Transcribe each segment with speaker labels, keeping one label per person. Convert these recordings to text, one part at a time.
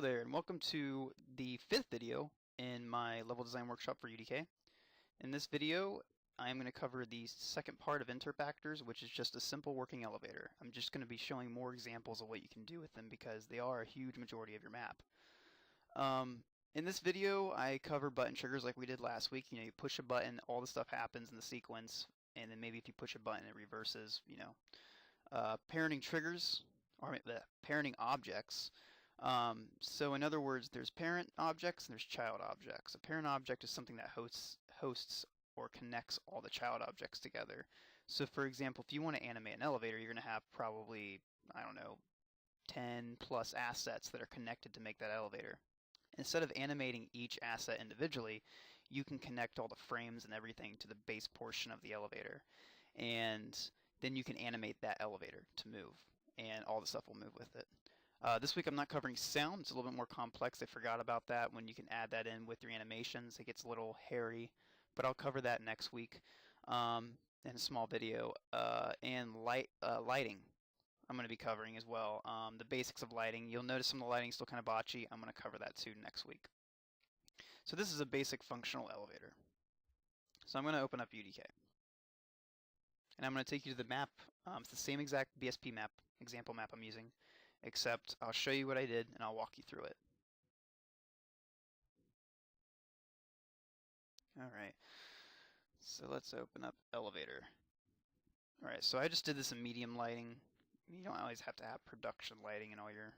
Speaker 1: Hello there, and welcome to the 5th video in my level design workshop for UDK. In this video, I'm going to cover the second part of Interp actors, which is just a simple working elevator. I'm just going to be showing more examples of what you can do with them because they are a huge majority of your map. In this video, I cover button triggers like we did last week. You push a button, all the stuff happens in the sequence, and then maybe if you push a button, it reverses. Parenting triggers, or parenting objects. So in other words, there's parent objects and there's child objects. A parent object is something that hosts or connects all the child objects together. So for example, if you want to animate an elevator, you're going to have probably, I don't know, 10 plus assets that are connected to make that elevator. Instead of animating each asset individually, you can connect all the frames and everything to the base portion of the elevator. And then you can animate that elevator to move, and all the stuff will move with it. This week I'm not covering sound. It's a little bit more complex. I forgot about that. When you can add that in with your animations, it gets a little hairy, but I'll cover that next week in a small video. And lighting I'm going to be covering as well. The basics of lighting. You'll notice some of the lighting is still kind of botchy. I'm going to cover that too next week. So this is a basic functional elevator. So I'm going to open up UDK. And I'm going to take you to the map. It's the same exact BSP map, example map I'm using, except I'll show you what I did and I'll walk you through it. Alright, so let's open up elevator. Alright, so I just did this in medium lighting. You don't always have to have production lighting in all your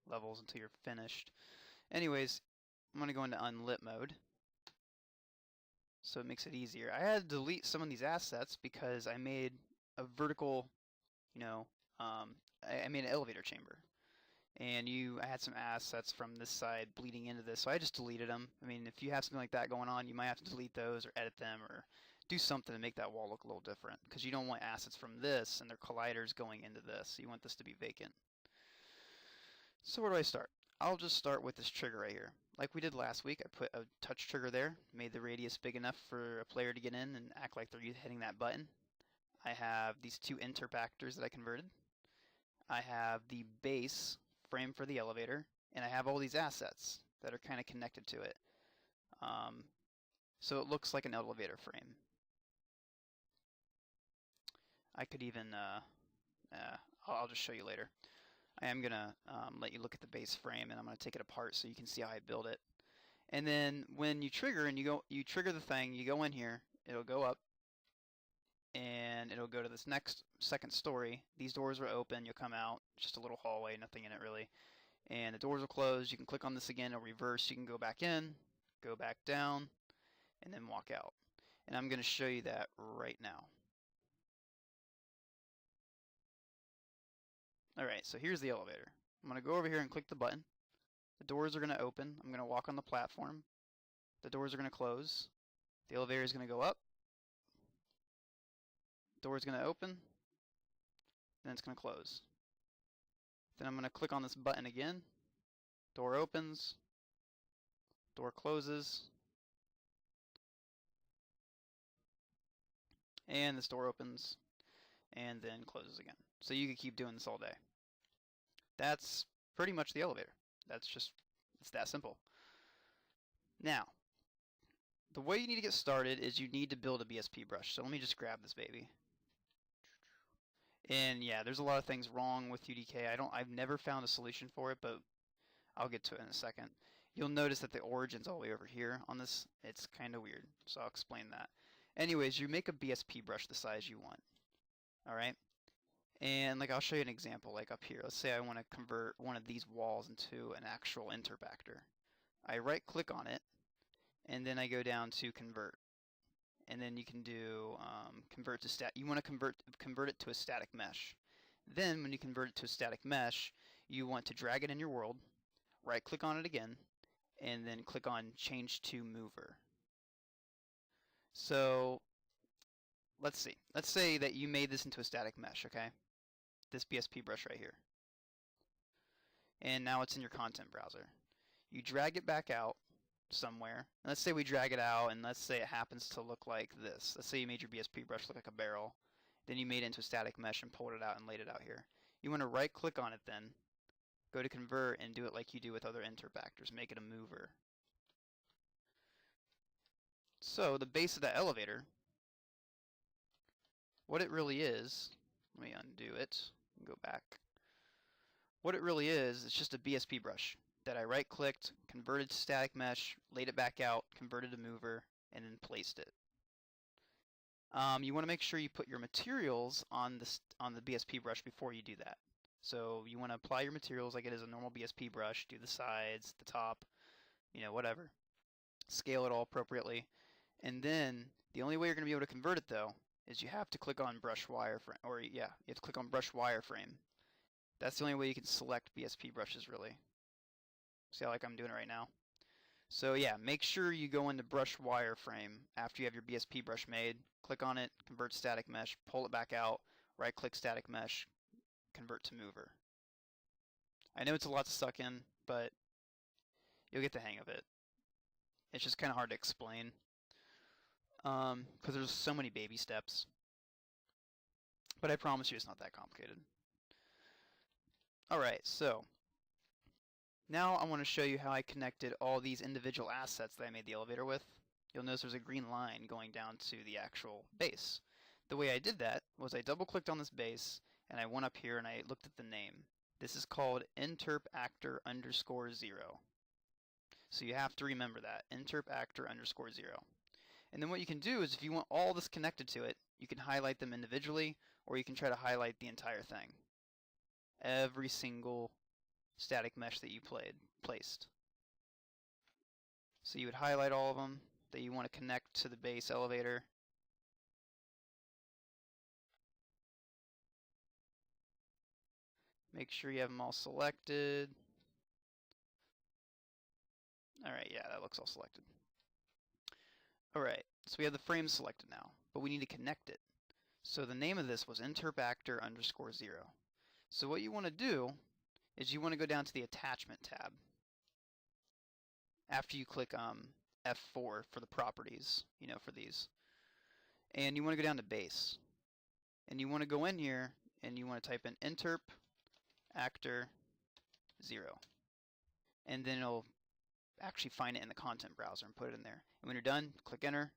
Speaker 1: levels until you're finished. Anyways, I'm going to go into unlit mode, so it makes it easier. I had to delete some of these assets because I made a vertical, I made an elevator chamber. And I had some assets from this side bleeding into this, so I just deleted them. I mean, if you have something like that going on, you might have to delete those or edit them or do something to make that wall look a little different, because you don't want assets from this and their colliders going into this. You want this to be vacant. So where do I start? I'll just start with this trigger right here. Like we did last week, I put a touch trigger there, made the radius big enough for a player to get in and act like they're hitting that button. I have these two Interp actors that I converted. I have the base frame for the elevator, and I have all these assets that are kind of connected to it. So it looks like an elevator frame. I could even, I'll just show you later. I am going to let you look at the base frame, and I'm going to take it apart so you can see how I build it. And then when you trigger and you trigger the thing, you go in here, it'll go up, and it'll go to this next second story. These doors are open, you'll come out, just a little hallway, nothing in it really. And the doors will close, you can click on this again, it'll reverse, you can go back in, go back down, and then walk out. And I'm going to show you that right now. Alright, so here's the elevator. I'm going to go over here and click the button. The doors are going to open, I'm going to walk on the platform. The doors are going to close. The elevator is going to go up. Door is going to open, then it's going to close. Then I'm going to click on this button again. Door opens, door closes, and this door opens and then closes again. So you can keep doing this all day. That's pretty much the elevator. It's that simple. Now, the way you need to get started is you need to build a BSP brush. So let me just grab this baby. And yeah, there's a lot of things wrong with UDK. I've never found a solution for it, but I'll get to it in a second. You'll notice that the origin's all the way over here on this. It's kind of weird, so I'll explain that. Anyways, you make a BSP brush the size you want. Alright? And I'll show you an example, up here. Let's say I want to convert one of these walls into an actual Interp actor. I right click on it, and then I go down to convert. And then you can do convert to stat. You want to convert it to a static mesh. Then when you convert it to a static mesh, you want to drag it in your world, right click on it again, and then click on change to mover. So let's see. Let's say that you made this into a static mesh, okay? This BSP brush right here. And now it's in your content browser. You drag it back out somewhere. Let's say we drag it out, and let's say it happens to look like this. Let's say you made your BSP brush look like a barrel. Then you made it into a static mesh and pulled it out and laid it out here. You want to right click on it then, go to convert and do it like you do with other Interp actors. Make it a mover. So the base of that elevator, what it really is, let me undo it and go back. What it really is, it's just a BSP brush that I right-clicked, converted to static mesh, laid it back out, converted to mover, and then placed it. You want to make sure you put your materials on the BSP brush before you do that. So you want to apply your materials like it is a normal BSP brush, do the sides, the top, whatever. Scale it all appropriately. And then the only way you're going to be able to convert it though is you have to click on brush wireframe, or yeah, you have to click on brush wireframe. That's the only way you can select BSP brushes really. See how like I'm doing it right now? So yeah, make sure you go into brush wireframe after you have your BSP brush made, click on it, convert static mesh, pull it back out, right click static mesh, convert to mover. I know it's a lot to suck in, but you'll get the hang of it. It's just kind of hard to explain because there's so many baby steps. But I promise you it's not that complicated. Alright, so now I want to show you how I connected all these individual assets that I made the elevator with. You'll notice there's a green line going down to the actual base. The way I did that was I double-clicked on this base and I went up here and I looked at the name. This is called Interp Actor _0. So you have to remember that, Interp Actor _0. And then what you can do is if you want all this connected to it, you can highlight them individually or you can try to highlight the entire thing. Every single static mesh that you placed. So you would highlight all of them that you want to connect to the base elevator. Make sure you have them all selected. Alright, yeah, that looks all selected. Alright, so we have the frame selected now, but we need to connect it. So the name of this was Interp Actor _0. So what you want to do is you want to go down to the Attachment tab after you click F4 for the properties, for these. And you want to go down to Base. And you want to go in here and you want to type in Interp Actor 0. And then it'll actually find it in the content browser and put it in there. And when you're done, click Enter,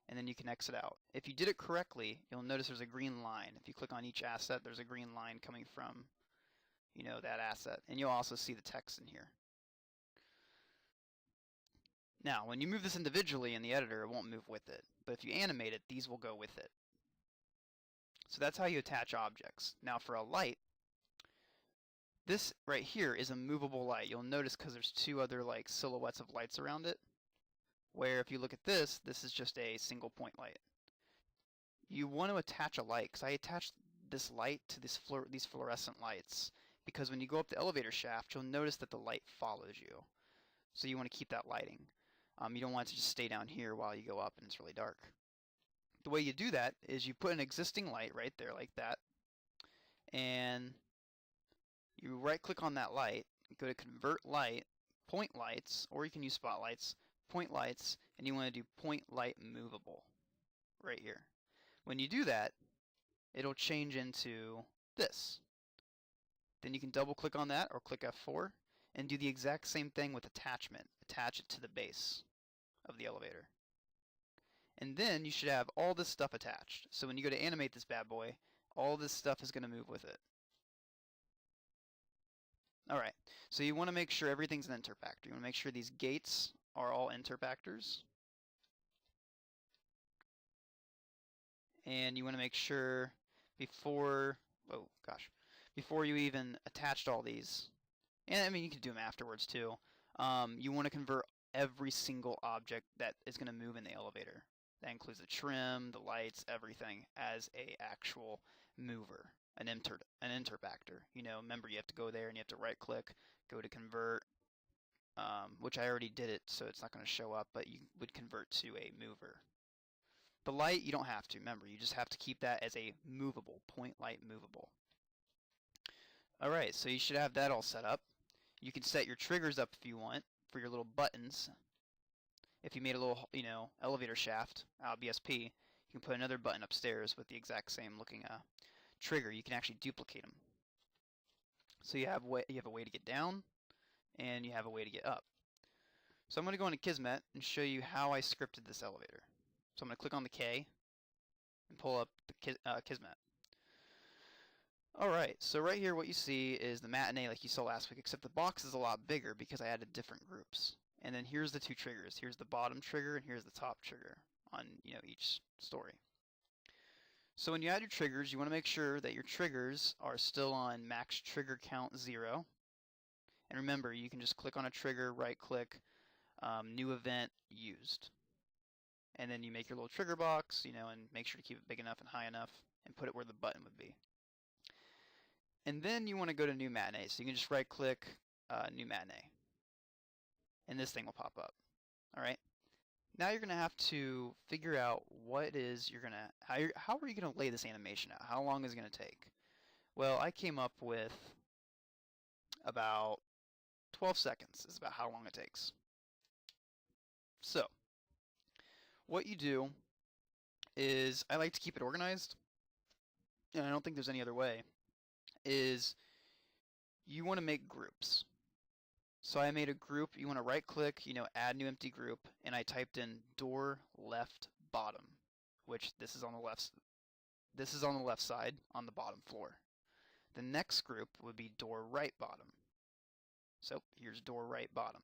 Speaker 1: and then you can exit out. If you did it correctly, you'll notice there's a green line. If you click on each asset, there's a green line coming from that asset. And you'll also see the text in here. Now, when you move this individually in the editor, it won't move with it. But if you animate it, these will go with it. So that's how you attach objects. Now for a light, this right here is a movable light. You'll notice because there's two other like silhouettes of lights around it. Where if you look at this is just a single point light. You want to attach a light, because I attached this light to these fluorescent lights. Because when you go up the elevator shaft, you'll notice that the light follows you. So you want to keep that lighting. You don't want it to just stay down here while you go up and it's really dark. The way you do that is you put an existing light right there like that. And you right click on that light, go to Convert Light, Point Lights, or you can use Spotlights, Point Lights, and you want to do Point Light Movable right here. When you do that, it'll change into this. Then you can double click on that or click F4 and do the exact same thing with attachment. Attach it to the base of the elevator. And then you should have all this stuff attached. So when you go to animate this bad boy, all this stuff is going to move with it. Alright, so you want to make sure everything's an Interp actor. You want to make sure these gates are all Interp actors. And you want to make sure before you even attached all these, and I mean you can do them afterwards too, you want to convert every single object that is going to move in the elevator. That includes the trim, the lights, everything as a actual mover, an Interp actor. Remember you have to go there and you have to right click, go to convert, which I already did it so it's not going to show up, but you would convert to a mover. The light, you don't have to. Remember, you just have to keep that as a movable, point light movable. Alright, so you should have that all set up. You can set your triggers up if you want for your little buttons. If you made a little, elevator shaft out of BSP, you can put another button upstairs with the exact same looking trigger. You can actually duplicate them. So you have a way to get down, and you have a way to get up. So I'm going to go into Kismet and show you how I scripted this elevator. So I'm going to click on the K and pull up the Kismet. Alright, so right here what you see is the matinee like you saw last week, except the box is a lot bigger because I added different groups. And then here's the two triggers. Here's the bottom trigger and here's the top trigger on each story. So when you add your triggers, you want to make sure that your triggers are still on max trigger count 0. And remember, you can just click on a trigger, right click, new event, used. And then you make your little trigger box, and make sure to keep it big enough and high enough and put it where the button would be. And then you want to go to new matinee. So you can just right click, new matinee. And this thing will pop up. Alright? Now you're going to have to figure out what it is how are you going to lay this animation out? How long is it going to take? Well, I came up with about 12 seconds is about how long it takes. So, what you do is, I like to keep it organized, and I don't think there's any other way, is you want to make groups. So I made a group. You want to right click, add new empty group, and I typed in door left bottom, which this is on the left side on the bottom floor. The next group would be door right bottom. So here's door right bottom.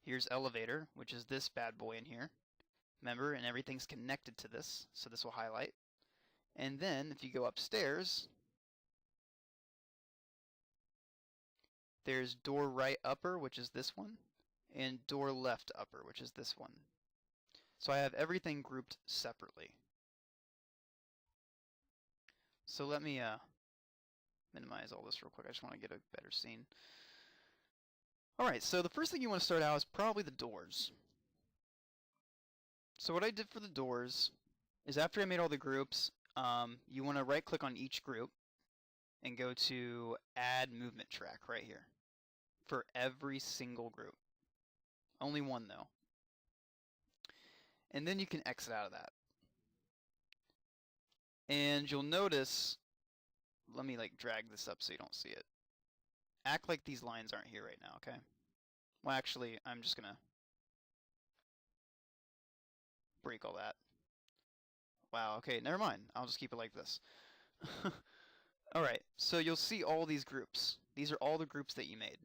Speaker 1: Here's elevator, which is this bad boy in here. Remember, and everything's connected to this, so this will highlight. And then if you go upstairs, there's door right upper, which is this one, and door left upper, which is this one. So I have everything grouped separately. So let me minimize all this real quick. I just want to get a better scene. Alright, so the first thing you want to start out is probably the doors. So what I did for the doors is after I made all the groups, you want to right click on each group and go to add movement track right here for every single group. Only one though. And then you can exit out of that. And you'll notice, let me drag this up so you don't see it. Act like these lines aren't here right now, okay? Well, actually, I'm just gonna break all that. Wow, okay, never mind. I'll just keep it like this. Alright, so you'll see all these groups. These are all the groups that you made,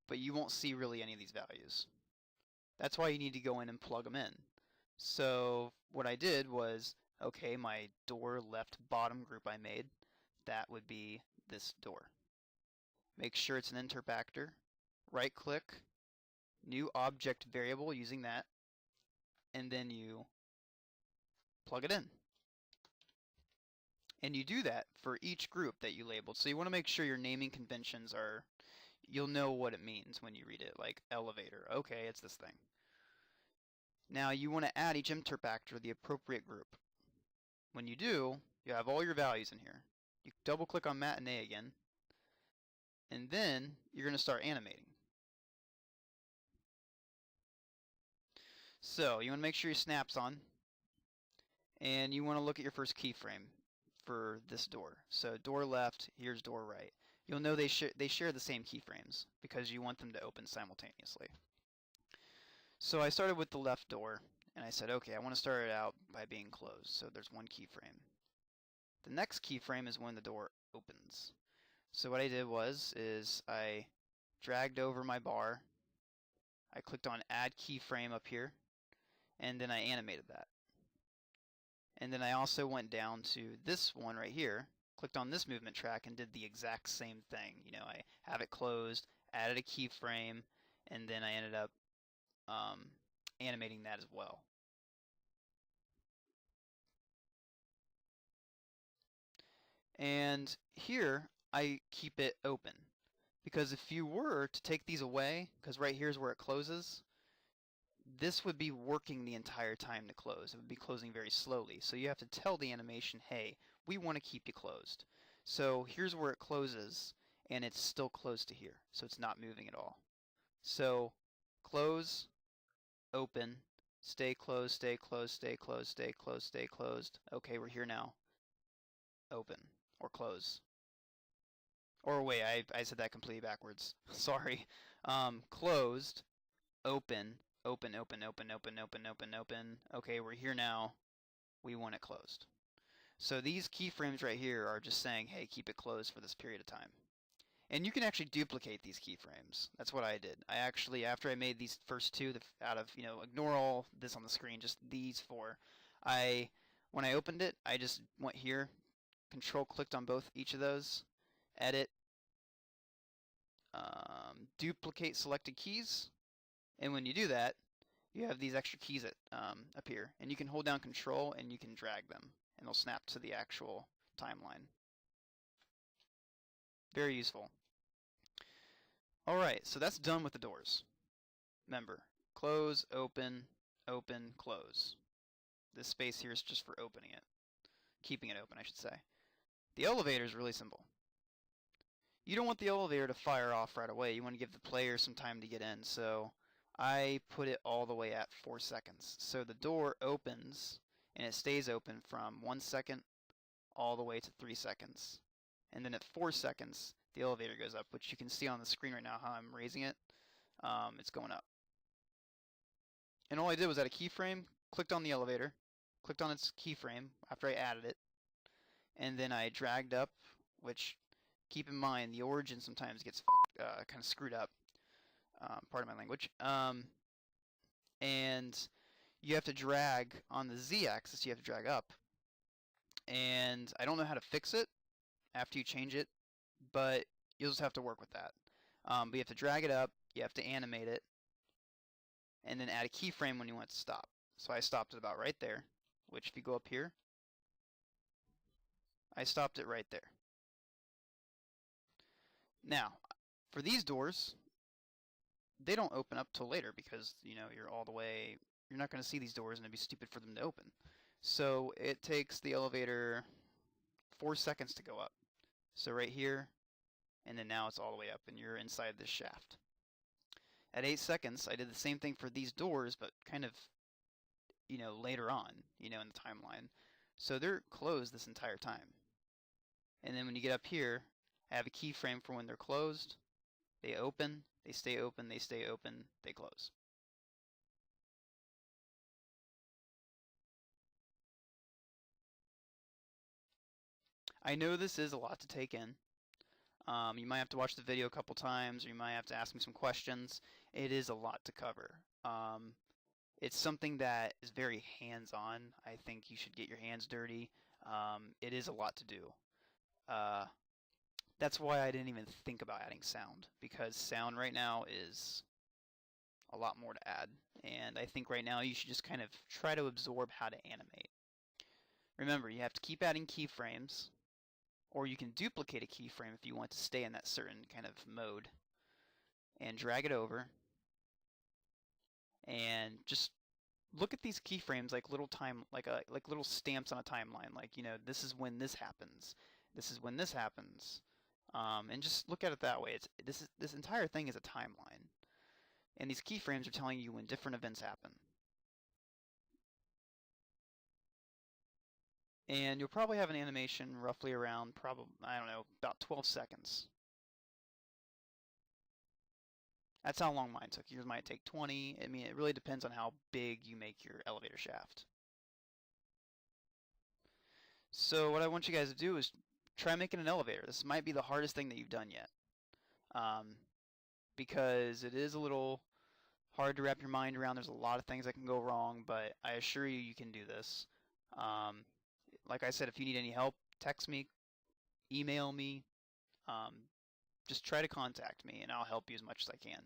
Speaker 1: but you won't see really any of these values. That's why you need to go in and plug them in. So what I did was, okay, my door left bottom group I made, that would be this door. Make sure it's an Interp actor. Right click, new object variable using that, and then you plug it in. And you do that for each group that you labeled. So you want to make sure your naming conventions are, you'll know what it means when you read it, like elevator. Okay, it's this thing. Now you want to add each Interp actor the appropriate group. When you do, you have all your values in here. You double click on matinee again, and then you're going to start animating. So you want to make sure your snap's on, and you want to look at your first keyframe for this door. So door left, here's door right. You'll know they share the same keyframes because you want them to open simultaneously. So I started with the left door, and I said, okay, I want to start it out by being closed. So there's one keyframe. The next keyframe is when the door opens. So what I did is I dragged over my bar, I clicked on add keyframe up here, and then I animated that. And then I also went down to this one right here, clicked on this movement track, and did the exact same thing. I have it closed, added a keyframe, and then I ended up animating that as well. And here I keep it open, because if you were to take these away, because right here is where it closes, this would be working the entire time to close. It would be closing very slowly. So you have to tell the animation, hey, we want to keep you closed. So here's where it closes, and it's still closed to here, so it's not moving at all. So close, open, stay closed, stay closed, stay closed, stay closed, stay closed. Okay, we're here now. Open or close. Or wait, I said that completely backwards. Sorry. Closed, open, open, open, open, open, open, open, open. Okay, we're here now. We want it closed. So these keyframes right here are just saying, hey, keep it closed for this period of time. And you can actually duplicate these keyframes. That's what I did. I actually, after I made these first two out of, ignore all this on the screen, just these four, when I opened it, I just went here, control clicked on each of those, edit, duplicate selected keys, and when you do that, you have these extra keys that appear, and you can hold down control and you can drag them, and they'll snap to the actual timeline. Very useful. Alright, so that's done with the doors. Remember, close, open, open, close. This space here is just for opening it. Keeping it open, I should say. The elevator is really simple. You don't want the elevator to fire off right away. You want to give the player some time to get in. So I put it all the way at 4 seconds. So the door opens and it stays open from 1 second all the way to 3 seconds. And then at 4 seconds, the elevator goes up, which you can see on the screen right now how I'm raising it. It's going up. And all I did was add a keyframe, clicked on the elevator, clicked on its keyframe after I added it, and then I dragged up, which, keep in mind, the origin sometimes gets kind of screwed up, pardon my language, and you have to drag on the z-axis, you have to drag up, and I don't know how to fix it after you change it, but you'll just have to work with that. But you have to drag it up, you have to animate it, and then add a keyframe when you want it to stop. So I stopped it about right there, which if you go up here, I stopped it right there. Now, for these doors, they don't open up till later because, you're all the way, you're not going to see these doors and it'd be stupid for them to open. So it takes the elevator 4 seconds to go up. So right here, and then now it's all the way up and you're inside this shaft. At 8 seconds, I did the same thing for these doors, but kind of, later on, in the timeline. So they're closed this entire time. And then when you get up here, I have a keyframe for when they're closed. They open, they stay open, they stay open, they close. I know this is a lot to take in. You might have to watch the video a couple times, or you might have to ask me some questions. It is a lot to cover. It's something that is very hands-on. I think you should get your hands dirty. It is a lot to do. That's why I didn't even think about adding sound, because sound right now is a lot more to add. And I think right now you should just kind of try to absorb how to animate. Remember, you have to keep adding keyframes, or you can duplicate a keyframe if you want to stay in that certain kind of mode, and drag it over, and just look at these keyframes like little like little stamps on a timeline. Like, this is when this happens. This is when this happens. And just look at it that way. This entire thing is a timeline, and these keyframes are telling you when different events happen. And you'll probably have an animation roughly around, I don't know, about 12 seconds. That's how long mine took. Yours might take 20. I mean, it really depends on how big you make your elevator shaft. So what I want you guys to do is try making an elevator. This might be the hardest thing that you've done yet, because it is a little hard to wrap your mind around. There's a lot of things that can go wrong, but I assure you, you can do this. Like I said, if you need any help, text me, email me, just try to contact me and I'll help you as much as I can.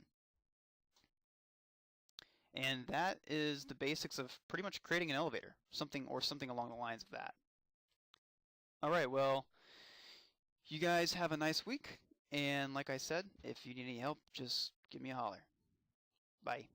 Speaker 1: And that is the basics of pretty much creating an elevator, something along the lines of that. Alright, well, you guys have a nice week, and like I said, if you need any help, just give me a holler. Bye.